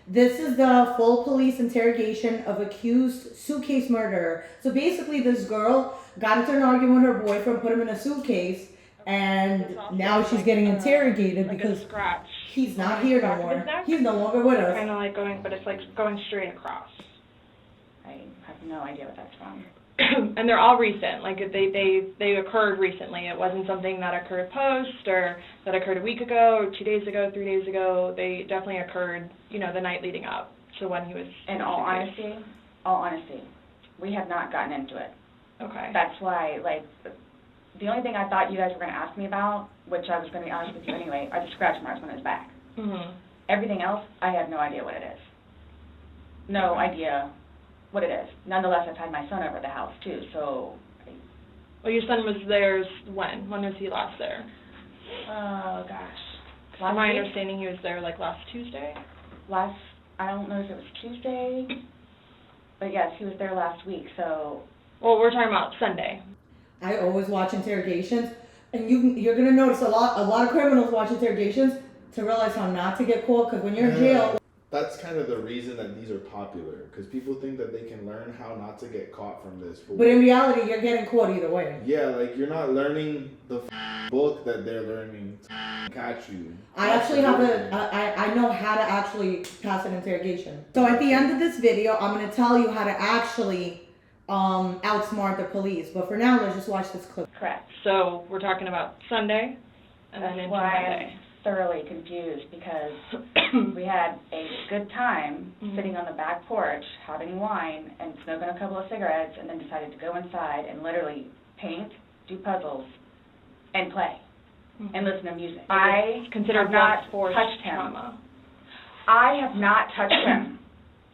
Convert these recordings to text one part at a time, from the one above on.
This is the full police interrogation of accused suitcase murderer. So basically, this girl got into an argument with her boyfriend, put him in a suitcase, and now she's getting interrogated because he's not here no more. He's no longer with us. Kind of like going, but it's like going straight across. I have no idea what that's from. And they're all recent. Like they occurred recently. It wasn't something that occurred post or that occurred a week ago, or 2 days ago, 3 days ago. They definitely occurred, the night leading up to when he was. In all honesty, we have not gotten into it. Okay. That's why, the only thing I thought you guys were going to ask me about, which I was going to be honest with you anyway, are the scratch marks on his back. Mhm. Everything else, I have no idea what it is. No idea what it is. Nonetheless, I've had my son over the house too, so. Well, your son was there when? When was he last there? Oh gosh. From my understanding, he was there last Tuesday. I don't know if it was Tuesday, but yes, he was there last week. So. Well, we're talking about Sunday. I always watch interrogations, and you're gonna notice a lot of criminals watch interrogations to realize how not to get caught. Because when you're in jail. That's kind of the reason that these are popular, because people think that they can learn how not to get caught from this. But in reality, you're getting caught either way. Yeah, you're not learning the book that they're learning to catch you. I actually have I know how to actually pass an interrogation. So at the end of this video, I'm going to tell you how to actually outsmart the police. But for now, let's just watch this clip. Correct. So we're talking about Sunday and then into Monday. I'm thoroughly confused because we had a good time sitting on the back porch having wine and smoking a couple of cigarettes, and then decided to go inside and literally paint, do puzzles, and play and listen to music. I considered have not forced touched him. trauma. I have not touched him.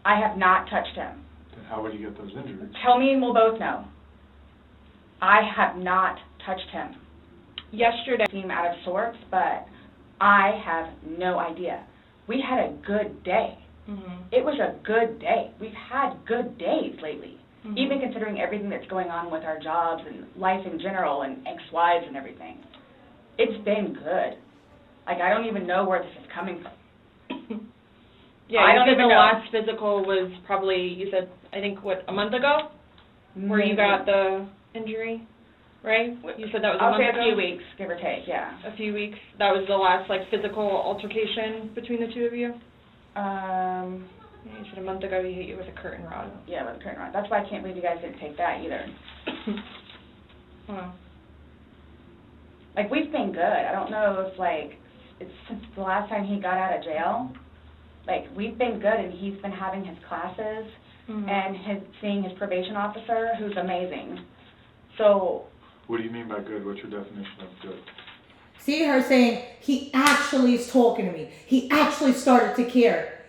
I have not touched him. Then how would you get those injuries? Tell me and we'll both know. I have not touched him. Yesterday. Seem out of sorts, but I have no idea. We had a good day. It was a good day. We've had good days lately, even considering everything that's going on with our jobs and life in general and ex-wives and everything. It's been good. I don't even know where this is coming from. Yeah, I don't you said even the know. last physical was probably, you said, I think, a month ago? Where you got the injury, right? You said that was a month ago? I'll say a few weeks, give or take, yeah. A few weeks. That was the last, physical altercation between the two of you? Yeah, you said a month ago he hit you with a curtain rod. Yeah, with a curtain rod. That's why I can't believe you guys didn't take that either. Wow. We've been good. I don't know if, it's since the last time he got out of jail. We've been good, and he's been having his classes and seeing his probation officer, who's amazing. So. What do you mean by good? What's your definition of good? See her saying, he actually is talking to me. He actually started to care.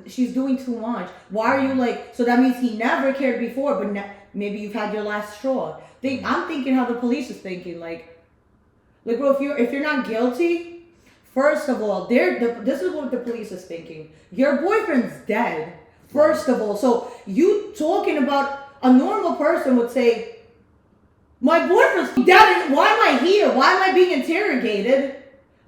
She's doing too much. Why are you so that means he never cared before, but maybe you've had your last straw. I'm thinking how the police is thinking, bro, if you're not guilty, first of all, this is what the police is thinking. Your boyfriend's dead, first of all. So you talking about, a normal person would say, my boyfriend's dead, and why am I here? Why am I being interrogated?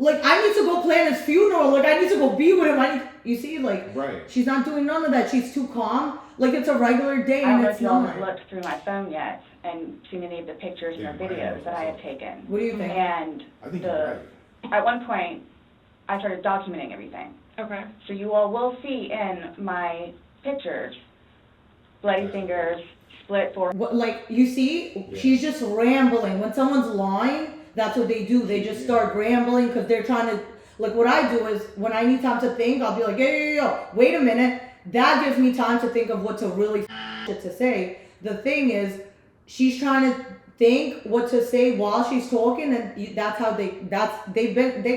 I need to go plan his funeral. I need to go be with him. You see, right. She's not doing none of that. She's too calm. It's a regular day, and it's not. I don't know if y'all have looked through my phone yet and seen any of the pictures or videos that I have taken. What do you think? And I think you're right. At one point, I started documenting everything. Okay. So you all will see in my pictures, bloody fingers, split for. You see, she's just rambling. When someone's lying, that's what they do. They just start rambling because they're trying to. What I do is when I need time to think, I'll be like, yo, wait a minute. That gives me time to think of what to really to say. The thing is, she's trying to think what to say while she's talking, and that's how they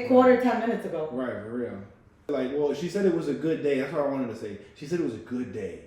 caught her 10 minutes ago. Right, for real. She said it was a good day. That's what I wanted to say. She said it was a good day.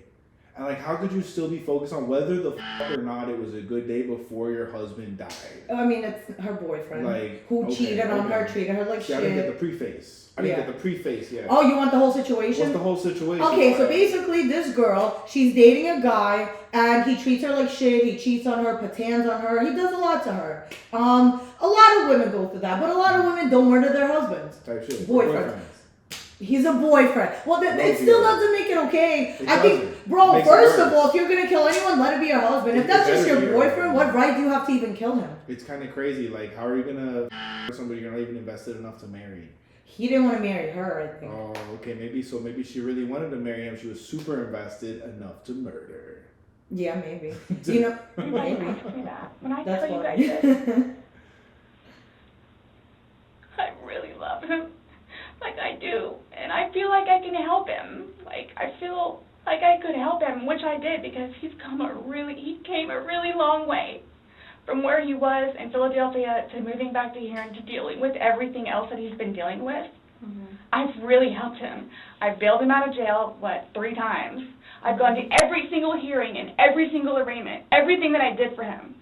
And how could you still be focused on whether the or not it was a good day before your husband died? I mean, it's her boyfriend who cheated on her, treated her like shit. I didn't get the preface. Yeah. Oh, you want the whole situation? What's the whole situation? Okay, so basically this girl, she's dating a guy, and he treats her like shit. He cheats on her, puts hands on her. He does a lot to her. A lot of women go through that, but a lot of women don't murder their husbands. Type shit. Boyfriends. He's a boyfriend. Well, it still doesn't make it okay. I think, bro, Makes first of all, if you're gonna kill anyone, let it be your husband. If that's just your boyfriend, what right do you have to even kill him? It's kind of crazy. Like, how are you gonna somebody you're not even invested enough to marry? He didn't want to marry her, I think. Oh, okay. Maybe she really wanted to marry him. She was super invested enough to murder. Yeah, maybe. You know, maybe. When I That's tell you why. guys this, I really love him. Like I do. And I feel like I can help him. Like I feel like I could help him, which I did because he came a really long way from where he was in Philadelphia to moving back to here and to dealing with everything else that he's been dealing with. I've really helped him. I've bailed him out of jail, 3 times. I've gone to every single hearing and every single arraignment, everything that I did for him.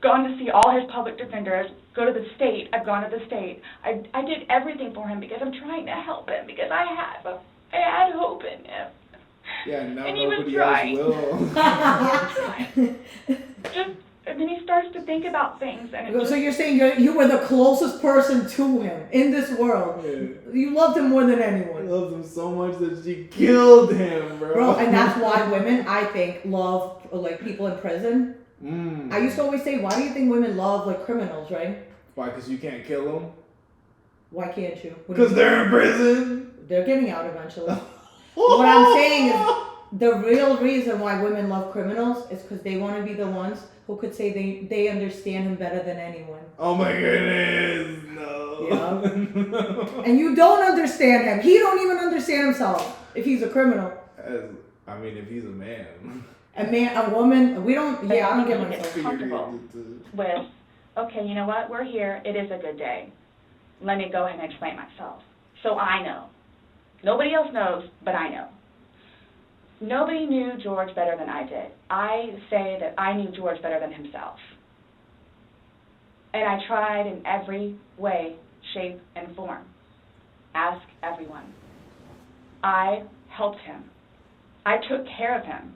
Gone to see all his public defenders, go to the state. I've gone to the state. I did everything for him because I'm trying to help him because I had hope in him. Yeah, now And he was nobody else will. And then he starts to think about things. And So you're saying you were the closest person to him in this world. Yeah. You loved him more than I anyone. loved him so much that she killed him, bro. Bro, and that's why women, I think, love like people in prison. I used to always say, why do you think women love like criminals, right? Why? Because you can't kill them? Why can't you? Because they're in prison. They're getting out eventually. What I'm saying is the real reason why women love criminals is because they want to be the ones who could say they understand him better than anyone. Oh my goodness, no. Yeah. And you don't understand him. He don't even understand himself if he's a criminal. I mean, if he's a man. A man, a woman, we don't, I don't get myself. comfortable with, okay, you know what, we're here, it is a good day. Let me go ahead and explain myself. So I know. Nobody else knows, but I know. Nobody knew George better than I did. I say that I knew George better than himself. And I tried in every way, shape, and form. Ask everyone. I helped him. I took care of him.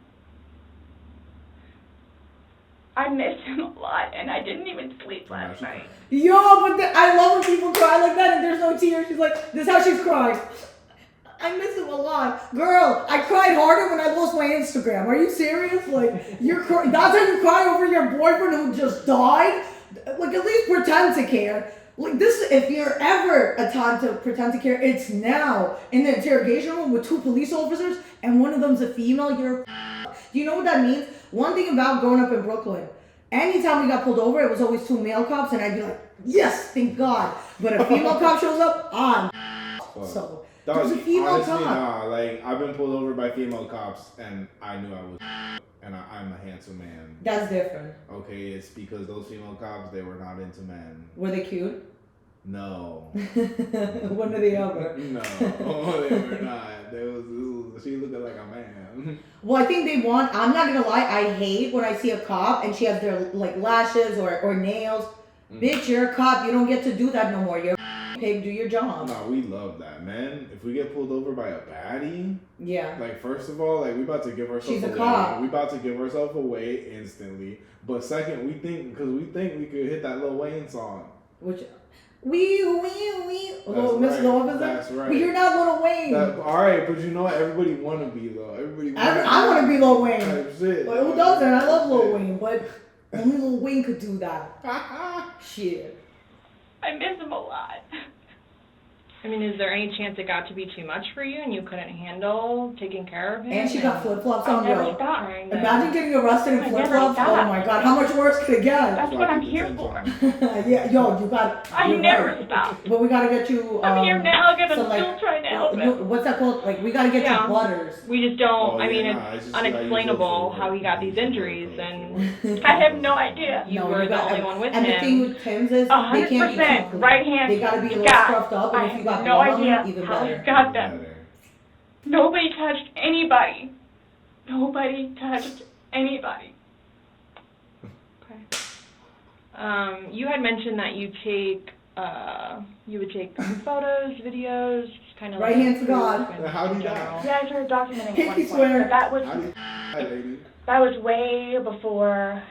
I miss him a lot, and I didn't even sleep last night. Yo, but I love when people cry like that and there's no tears. She's like, this is how she's crying. I miss him a lot. Girl, I cried harder when I lost my Instagram. Are you serious? Like, that's how you cry over your boyfriend who just died? Like, at least pretend to care. Like, this, if you're ever a time to pretend to care, it's now. In the interrogation room with 2 police officers and one of them's a female, you're Do you know what that means? One thing about growing up in Brooklyn, anytime we got pulled over, it was always 2 male cops, and I'd be like, yes, thank God. But a female cop shows up, so there's a female honestly, cop. Nah, like, I've been pulled over by female cops, and I knew I was and I'm a handsome man. That's different. Okay, it's because those female cops, they were not into men. Were they cute? No. One or the other. No, they were not. She looked like a man. Well, I think they want, I'm not gonna lie, I hate when I see a cop and she has their like lashes or nails. Bitch, you're a cop, you don't get to do that no more. You're a pig, do your job. No, we love that, man. If we get pulled over by a baddie, yeah. like, first of all, like, we about to give ourselves She's a away. cop. We about to give ourselves away instantly. But second, we think we could hit that Lil Wayne song. Which, oh, Miss right. Love is That's right. But you're not Lil Wayne. Alright, but you know what? Everybody wanna be, though. I want to be Lil Wayne. Shit. But who doesn't? I love Lil Wayne, but only Lil Wayne could do that. Shit. I miss him a lot. I mean, is there any chance it got to be too much for you and you couldn't handle taking care of him? And she got flip-flops on, never yo. stopped. Imagine getting arrested in I never flip-flops. Oh stopped. my God, how much worse could it get? That's what I'm here for. Yeah, yo, you got. I you're never right. stopped. But we gotta get you. I'm here now, I'm so, like, still trying to help him. What's that called? Like, we gotta get Yeah. you butters. We just don't, Oh, I mean, yeah, it's just unexplainable like, how he got these injuries, and I have no idea. you were the only one with and him. the thing with Tim's is they can't be 100% too right hand. They gotta be a little God, scruffed up, and I if you got have no blood on idea them, even how better. he got them. Nobody touched anybody. Nobody touched anybody. Okay. You had mentioned that you would take photos, videos, just kind of Right hand to God. How do you general. Yeah, I started documenting at Pinky one point, swear. but that How do you lady? was way before,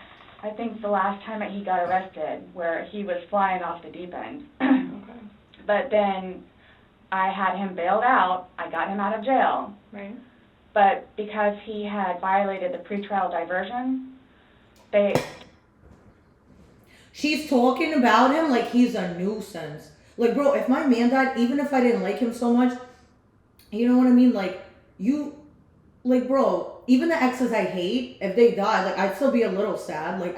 I think the last time that he got arrested, where he was flying off the deep end. Okay. But then I had him bailed out. I got him out of jail. Right. But because he had violated the pretrial diversion, She's talking about him like he's a nuisance. Like, bro, if my man died, even if I didn't like him so much, you know what I mean? Like, bro, even the exes I hate, if they die, like, I'd still be a little sad. Like,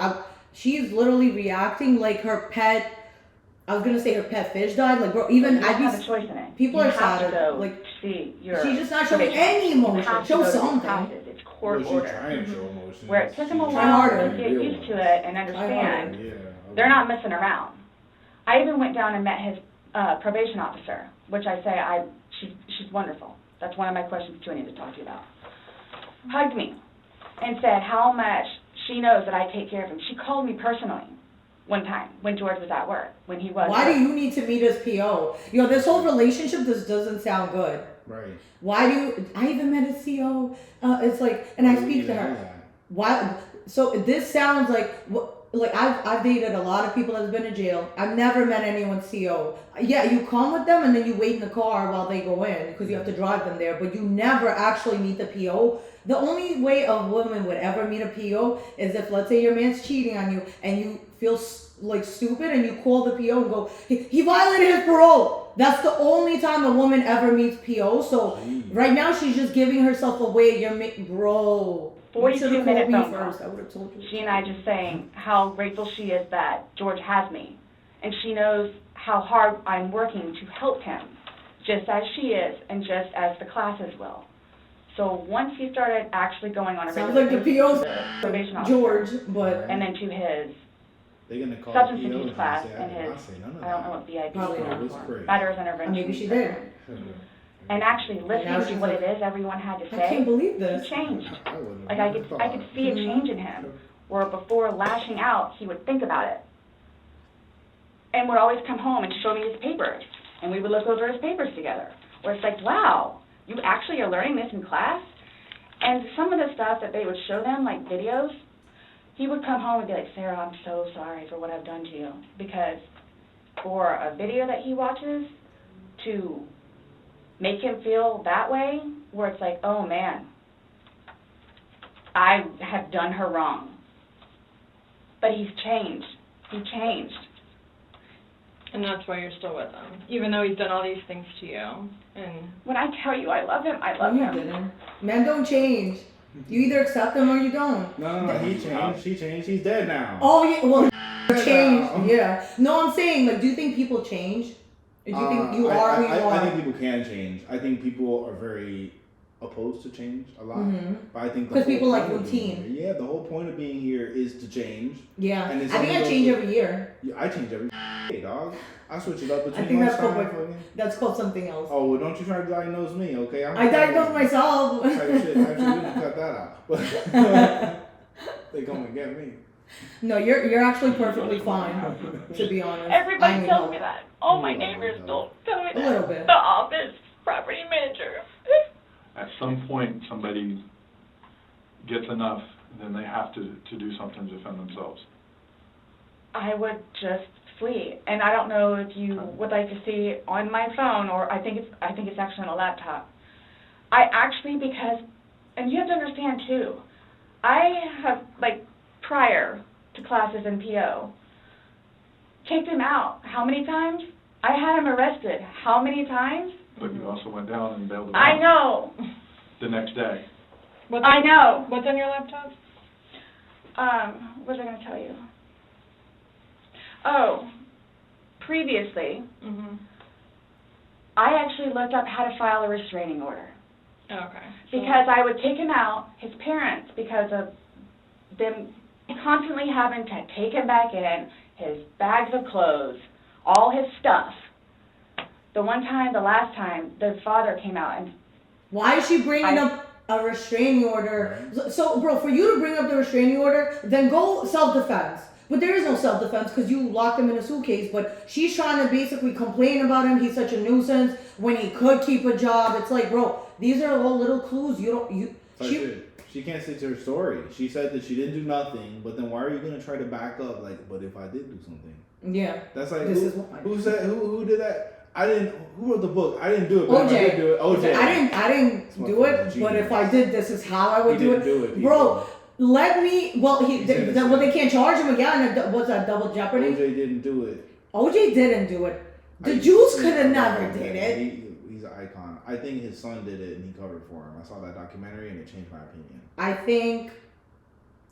she's literally reacting like her pet, I was gonna say her pet fish died. Like, bro, even I'd have a choice in it. People you are have sad. to go Like, see your she's just not showing probation. any You emotion. have to Show go to something. classes. It's court Well, order. she's trying to show emotion. Where it took them a Try while harder. to get used to it and understand. Yeah. They're not messing around. I even went down and met his probation officer, which I say she's wonderful. That's one of my questions too I need to talk to you about. Hugged me and said how much she knows that I take care of him. She called me personally one time when George was at work, when he was. Why do you need to meet his PO? Yo, this whole relationship just doesn't sound good. Right. Why do you? I even met his CO. It's like, and I speak to her. Why? So this sounds like I've dated a lot of people that's been in jail. I've never met anyone's CO. Yeah, you come with them and then you wait in the car while they go in because you have to drive them there, but you never actually meet the PO. The only way a woman would ever meet a PO is if, let's say, your man's cheating on you and you feel like stupid and you call the PO and go, he violated his parole. That's the only time a woman ever meets PO. So right now she's just giving herself away. Bro. 42-minute phone first. call. I would have told you. She and I just saying how grateful she is that George has me. And she knows how hard I'm working to help him, just as she is and just as the classes will. So once he started actually going on a Sounds regular like the basis PO's to the probation officer, George, but and then to his they're gonna call substance the PO abuse and class say, and I did his, not say none of I don't that. know what VIP Probably stands not. for, Crazy. Batterers Intervention. maybe she did. And actually now listening she's to what like, it is everyone had to I can't say, believe this. he changed. I wouldn't Like have I could thought. see a change in him, where before lashing out, he would think about it. And would always come home and show me his papers, and we would look over his papers together. Where it's like, wow, you actually are learning this in class? And some of the stuff that they would show them, like videos, he would come home and be like, Sarah, I'm so sorry for what I've done to you. Because for a video that he watches to make him feel that way, where it's like, oh man, I have done her wrong. But he's changed. He changed. And that's why you're still with him, even though he's done all these things to you. And When I tell you I love him, I love You him. didn't. Men don't change. You either accept them or you don't. No, he changed. She changed. He's dead now. Oh yeah, well, change. now. Yeah. No, I'm saying, like, do you think people change? Or do you think you are who you are? I think people can change. I think people are very opposed to change a lot. But I think the 'Cause whole people like point of being routine. here- yeah, the whole point of being here is to change. Yeah. And I it's think only I those change that- every year. Yeah, I change every day, dog. I switch it up between think that's lunchtime called and fucking. That's called something else. Oh, well, don't you try to diagnose me, okay? I diagnosed myself. Type shit. Actually, we can cut that out. But they come and get me. No, you're actually perfectly fine, to be honest. I Everybody need tells help. me that. All my Oh, neighbors my don't tell me A that. little bit. The office, property manager. At some point, somebody gets enough, then they have to do something to defend themselves. I would just flee. And I don't know if you would like to see on my phone, or I think it's actually on a laptop. I actually, because, and you have to understand too, I have, like, prior to classes in PO, kicked him out. How many times? I had him arrested. How many times? But you also went down and bailed them I out know. the next day. I know. What's on your laptop? What was I going to tell you? Oh, previously, I actually looked up how to file a restraining order. Okay. Because I would take him out, his parents, because of them constantly having to take him back in, his bags of clothes, all his stuff. The last time, the father came out and... Why is she bringing up a restraining order? So, bro, for you to bring up the restraining order, then go self-defense. But there is no self-defense because you locked him in a suitcase. But she's trying to basically complain about him. He's such a nuisance when he could keep a job. It's like, bro, these are all little clues. She can't stick to her story. She said that she didn't do nothing, but then why are you gonna try to back up? Like, but if I did do something, Yeah. that's like This who, is why. who said who did that? I didn't. Who wrote the book? I didn't do it. But OJ. I did do it. OJ. I didn't do it, but if I did, this is how I would He do didn't it. do it, Bro, let me. Well, He's innocent. well, they can't charge him again. Was that double jeopardy? OJ didn't do it. OJ didn't do it. The Jews could have never did it. He's an icon. I think his son did it and he covered for him. I saw that documentary and it changed my opinion. I think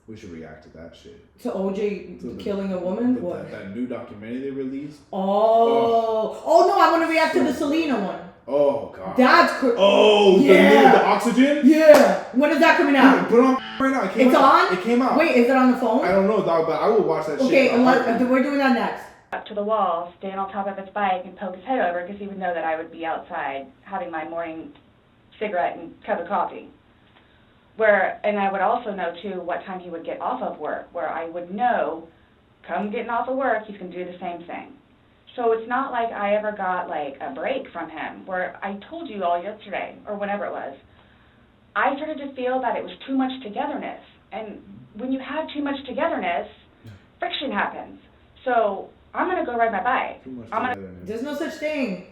We should react to that shit. to OJ killing a woman. What? That new documentary they released. Oh no! I want to react to the Selena one. Oh god. That's yeah. The oxygen. Yeah. When is that coming out? Put it on right now. It's on. It came out. Wait, is it on the phone? I don't know, dog, but I will watch that shit. Okay, we're doing that next. Up to the wall, stand on top of his bike, and poke his head over because he would know that I would be outside having my morning cigarette and cup of coffee. And I would also know too what time he would get off of work, where I would know, come getting off of work, he's gonna do the same thing. So it's not like I ever got like a break from him, where I told you all yesterday, or whenever it was, I started to feel that it was too much togetherness. And when you have too much togetherness, friction happens. So I'm gonna go ride my bike. Too much I'm gonna. togetherness. There's no such thing.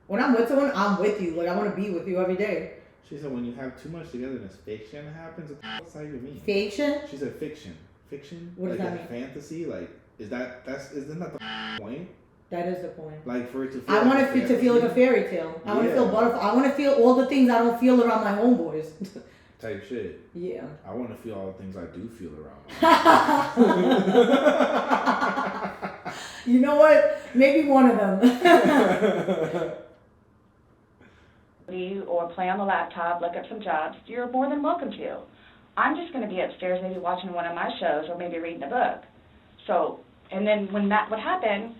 When I'm with someone, I'm with you. Like I want to be with you every day. She said when you have too much togetherness, fiction happens. What's that even mean? Fiction? She said fiction. Fiction? What does like that mean? Fantasy? Like isn't that the point? That is the point. Like for it to feel I want like it to feel like a fairy tale. I want to feel butterfly. I want to feel all the things I don't feel around my homeboys. type shit. Yeah. I want to feel all the things I do feel around. You know what? Maybe one of them. Or play on the laptop, look up some jobs, you're more than welcome to. I'm just going to be upstairs maybe watching one of my shows or maybe reading a book. So, and then when that would happen,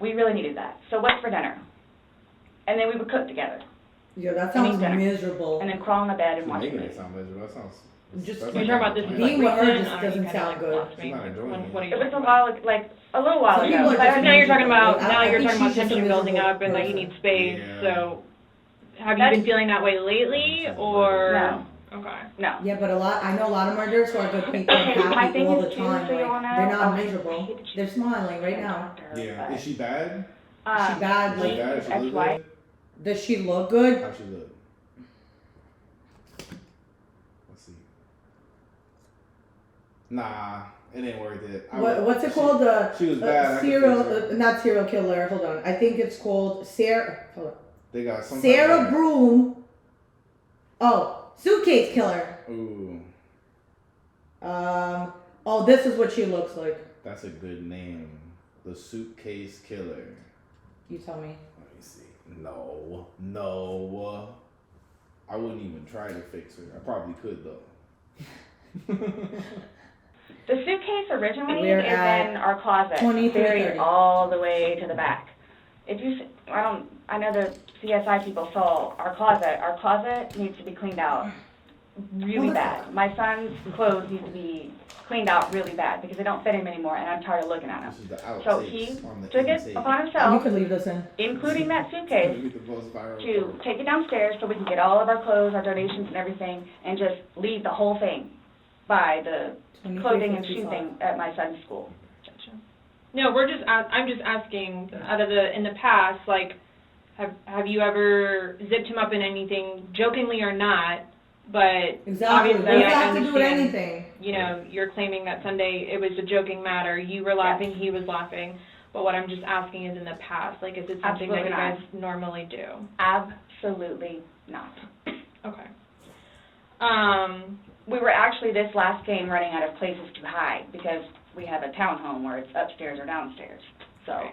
we really needed that. So what's for dinner? And then we would cook together. Yeah, that sounds miserable. And then crawl in the bed and You're watch making movies. it sound miserable. That sounds. Just You're talking about this being with her recent, just or doesn't you sound kinda good. lost me? She's not enjoying it. What are you It was a while, like a little while Some ago. people are But just now you're talking about, I now you're think talking about she's just a tension building miserable up and that you person. need space, Yeah. so have you been feeling that way lately, or? No. Okay. No. Yeah, but I know a lot of murderers who are good people and Okay, my happy thing all is the too, time. so you all Like, know, they're not I miserable. hate that you- They're smiling right now. Yeah. Is she bad? She bad, Is like, she bad? Is she look ex-wife. good? Does she look good? How'd she look? Let's see. Nah, it ain't worth it. What's it called? She was bad. Not serial killer. Hold on. I think it's called Sarah. Hold on. They got some. Sarah Broom. Oh, Suitcase Killer. Ooh, Oh, this is what she looks like. that's a good name. The Suitcase Killer. You tell me. Let me see. No. I wouldn't even try to fix her. I probably could though. The suitcase originally We're is at in our closet, 23:30. buried all the way to the back. If you, I know the CSI people saw our closet. Our closet needs to be cleaned out really bad. My son's clothes need to be cleaned out really bad because they don't fit him anymore, and I'm tired of looking at them. This is the outtakes So he on the took it intake. upon You himself, can leave this in. including that It's suitcase, gonna be the most viral to post. take it downstairs so we can get all of our clothes, our donations and everything, and just leave the whole thing by the clothing and shoe thing at my son's school. No, I'm just asking, in the past, like, have you ever zipped him up in anything, jokingly or not, but Exactly. obviously What does I that have to do with understand, anything? you know, you're claiming that Sunday it was a joking matter, you were laughing, he was laughing, but what I'm just asking is in the past, like, is it something that you guys normally do? Absolutely not. Okay. We were actually this last game running out of places to hide because we have a townhome where it's upstairs or downstairs. So.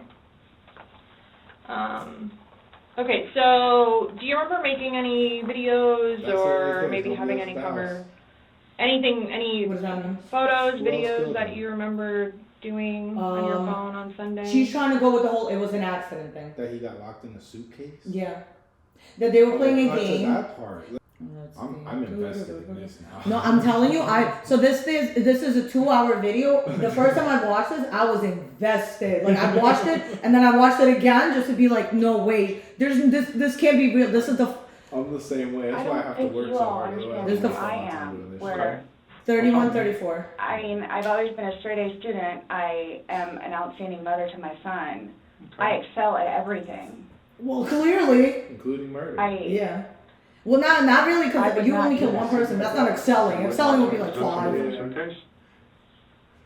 Okay, so do you remember making any videos That's or okay, maybe nobody having else any in the cover, house. anything, any What does that mean? photos, Who else videos killed that him? you remember doing on your phone on Sunday? She's trying to go with the whole, it was an accident thing. That he got locked in the suitcase? Yeah. That they were playing a Cut to game. that part. I'm invested in this now. No, I'm telling you, so this is a 2-hour video. The first time I watched this, I was invested. Like I watched it and then I watched it again just to be like, no wait, this can't be real. This is the I'm the same way. That's why I have to work so hard. This is the- I am, where 31, 34. I mean, I've always been a straight A student. I am an outstanding mother to my son. I excel at everything. Well, clearly. Including murder. Yeah. Well, not really, I because would you not only do kill that. one person. That's not excelling. Excelling would be like Is this one in 5. the suitcase?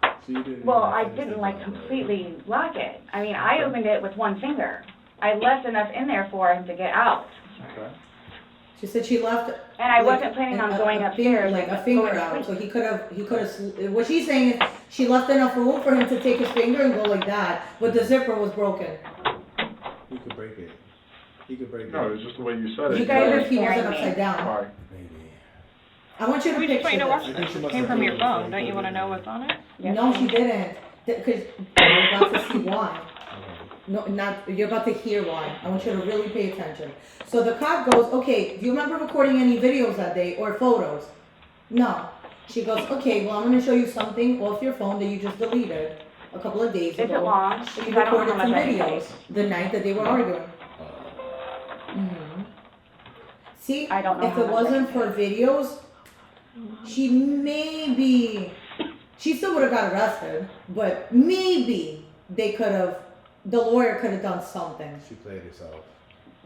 So you didn't Well, even I finish didn't the like bottle. completely lock it. I mean, I opened it with one finger. I left enough in there for him to get out. Okay. She said she left. And I like, wasn't planning on a going finger, upstairs. like a and finger going to out. So sleep. he could have. What she's saying is she left enough room for him to take his finger and go like that, but the zipper was broken. He could break it. He could break No, it. it's just the way you said it. You guys could are if he wasn't scaring me. upside down. Why? Maybe. I want you to We just want you picture to watch this. I think she this. It must came have from put your it phone. in Don't you there. want to know what's on it? Yes, No, she ma'am. didn't. Because you're about to see why. No, not, you're about to hear why. I want you to really pay attention. So the cop goes, okay, do you remember recording any videos that day or photos? No. She goes, okay, well, I'm going to show you something off your phone that you just deleted a couple of days ago. Is it long? She Because I don't know recorded how some much I can videos take. the night that they were arguing. See, I don't know if how it much I wasn't can for videos, she still would have got arrested, but maybe the lawyer could have done something. She played herself.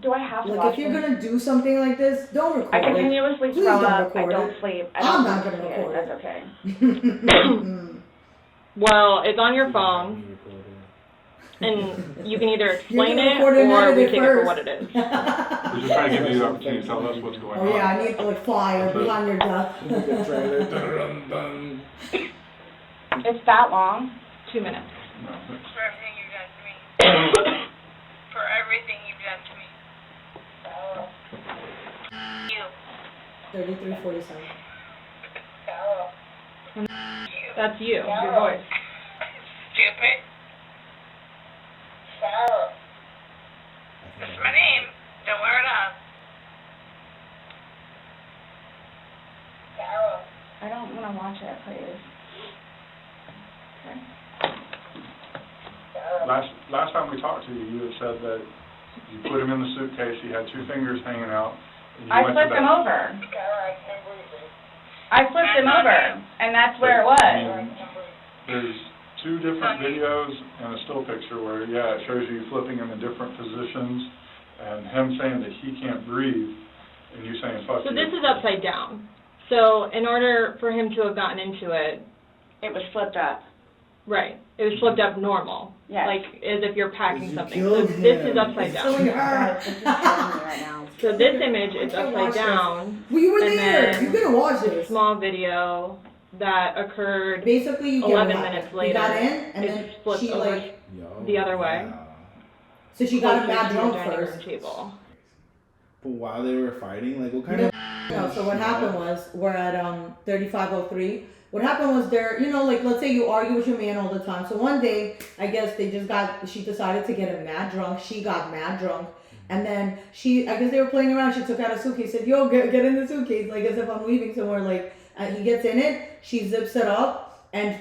Do I have to Like, watch if you're this? gonna do something like this, don't record I it. continuously Please throw don't up. I record don't it. sleep. I I'm don't not sleep. gonna record it. That's okay. Well, it's on your She phone, didn't have me record and you can either explain gonna it record and or edit we it take it for first. what it is. We're just trying to give you the opportunity to tell us what's going on. Oh yeah, I need the like flyer behind your death. it. The trailer. Dun, dun. It's that long? 2 minutes. No. For everything you've done to me. For everything you've done to me. You. 33:47. That's you, your voice. Stupid. That's my name. Don't wear it up. I don't want to watch it, please. Last time we talked to you, you had said that you put him in the suitcase, he had 2 fingers hanging out. And you I went to flipped him bed. over. I flipped him over, and that's where it was. And there's 2 different videos and a still picture where, yeah, it shows you flipping him in different positions and him saying that he can't breathe and you saying fuck So you. this is upside down. So in order for him to have gotten into it, It was flipped up. right, it was flipped up normal. Yes. Like as if you're packing You something. So killed this him. is upside It's killing down. her. This is killing me right now. So this image is I can't upside watch this. down. Well, you were And there. then You're gonna watch The this. small video that occurred Basically, you get 11 what minutes happened. later. He got in, and it's then flipped she over like, Yo, the other way. yeah. so she got him closer mad to your drunk dining room first. table. But while they were fighting, like what kind of? No, so what happened was, we're at 3503. What happened was like let's say you argue with your man all the time. So one day, I guess she decided to get him mad drunk. She got mad drunk. And then I guess they were playing around. She took out a suitcase, said, yo, get in the suitcase, like as if I'm leaving somewhere. Like, he gets in it, she zips it up, and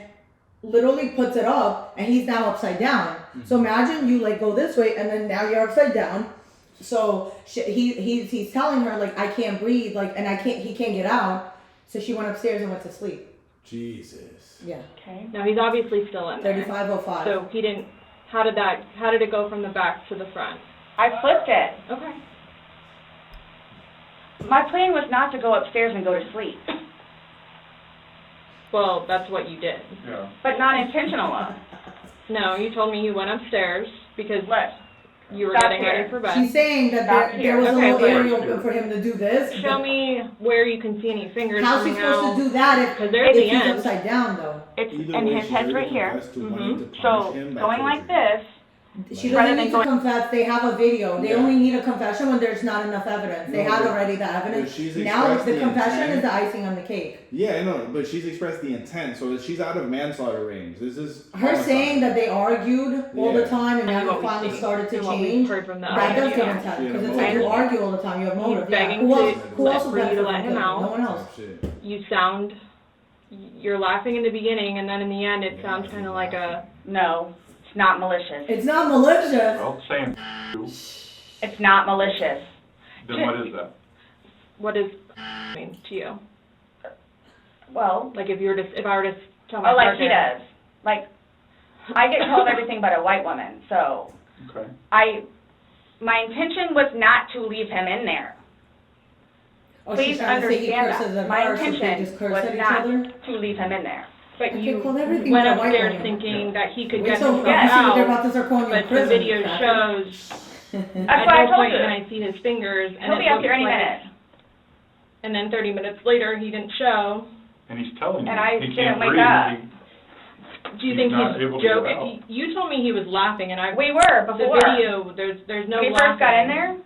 literally puts it up, and he's now upside down. So imagine you like go this way, and then now you're upside down. So he's telling her like I can't breathe, like, and he can't get out. So she went upstairs and went to sleep. Jesus. Yeah. Okay. Now he's obviously still in there. 3505. So he didn't. How did it go from the back to the front? I flipped it. Okay. My plan was not to go upstairs and go to sleep, Well, that's what you did. Yeah. but not intentional. No, you told me you went upstairs because What? you were Stop getting here. ready for bed. She's saying that Stop there here. was a Okay, little but- area open for him to do this. Show me where you can see any fingers How's he coming out. supposed to do that Because there's if the he's end. upside down though? It's Either and way, his she head's already right here. confessed to wanting to So punish him by going like torture. this. She Rather doesn't than need to going- confess. They have a video. They Yeah. only need a confession when there's not enough evidence. They No, had but- already the but evidence. she's Now expressed the the confession intent. is the icing on the cake. Yeah, I know, but she's expressed the intent, so she's out of manslaughter range. This is Her homicide. saying that they argued all the Yeah. time and And now what he we finally see, started to and what we've change. heard from the That does audio. give intent Yeah, because it's motive. like you argue all the time. You have He's motive. Yeah. begging Who to else? Who let- else would for you to benefit let from him killing? out. No one else. Shit. You sound, you're laughing in the beginning, and then in the end, it sounds kind of like a. No, it's not malicious. It's not malicious. Well, saying you, It's not malicious. then what is that? What does mean to you? Well, Like if I were to tell my oh, like partner. he does. Like, I get told everything but a white woman, so Okay. My intention was not to leave him in there. Oh, Please she's trying to say he understand curses that. at My her, so they intention just curse was at each not other? to leave him in there. But I you can't call everything went a white upstairs woman. thinking that he could Wait get till himself you see what they're about out, to start calling you but the prison, video cracker. shows That's at what I no told point you. can I see his fingers, and He'll it be out looks here any like, minute. and then 30 minutes later, he didn't show. And he's telling you And I he didn't can't wake breathe. up. Do you He's think not he's able to get joking? You told me he was laughing, and We were the before. video, there's no When we laughing. first got in there,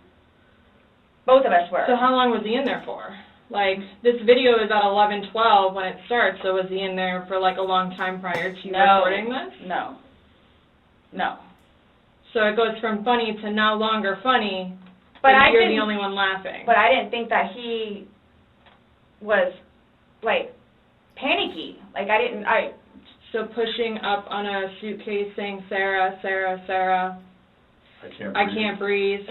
both of us were. So how long was he in there for? Like, this video is at 11:12 when it starts, so was he in there for like a long time prior to you recording this? No. No. So it goes from funny to no longer funny, But and I you're didn't, the only one laughing. But I didn't think that he was, like, panicky. Like, So pushing up on a suitcase saying, Sarah, Sarah, Sarah, I I can't breathe.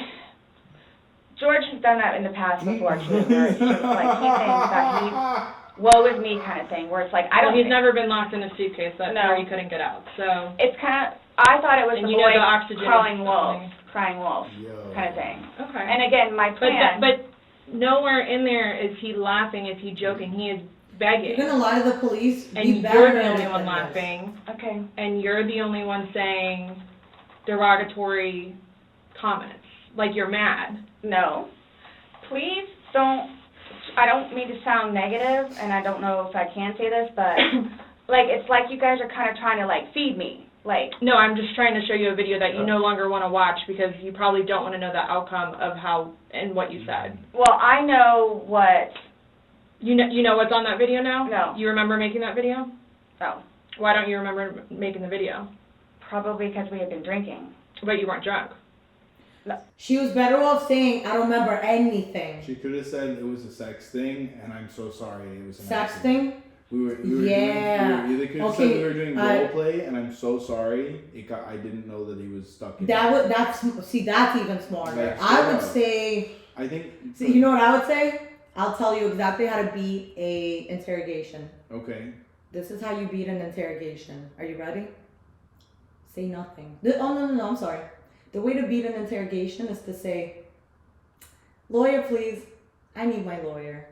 George has done that in the past before, too, where it's just like he thinks that he's woe is me kind of thing, where it's like, I don't Well, he's think, never been locked in a suitcase, that's No. where he couldn't get out, so. it's kind of, I thought it was And the you know boy the oxygen crawling is wolf, something. crying wolf Yo. kind of thing. Okay. And again, my plan, But nowhere in there is he laughing, is he joking, he is begging. You're gonna lie to the police? And Be you're better the at only it one than this. laughing, okay, and you're the only one saying derogatory comments, like you're mad. no. Please don't, I don't mean to sound negative, and I don't know if I can say this, but, like, it's like you guys are kind of trying to, like, feed me. Like, No, I'm just trying to show you a video that you no longer want to watch because you probably don't want to know the outcome of how and what you said. well, I know what, You know what's on that video now? No. You remember making that video? no, Why don't you remember making the video? probably because we had been drinking. But you weren't drunk. She was better off saying, I don't remember anything. She could have said it was a sex thing, and I'm so sorry it was an Sex accident. thing? We were Yeah. doing, either could have Okay, said we were doing I- role play, and I'm so sorry. I didn't know that he was stuck in That's even smarter. Like, I yeah. would say, I think. see, you know what I would say? I'll tell you exactly how to beat a interrogation. Okay. This is how you beat an interrogation. Are you ready? Say nothing. No, I'm sorry. The way to beat an interrogation is to say, lawyer, please. I need my lawyer.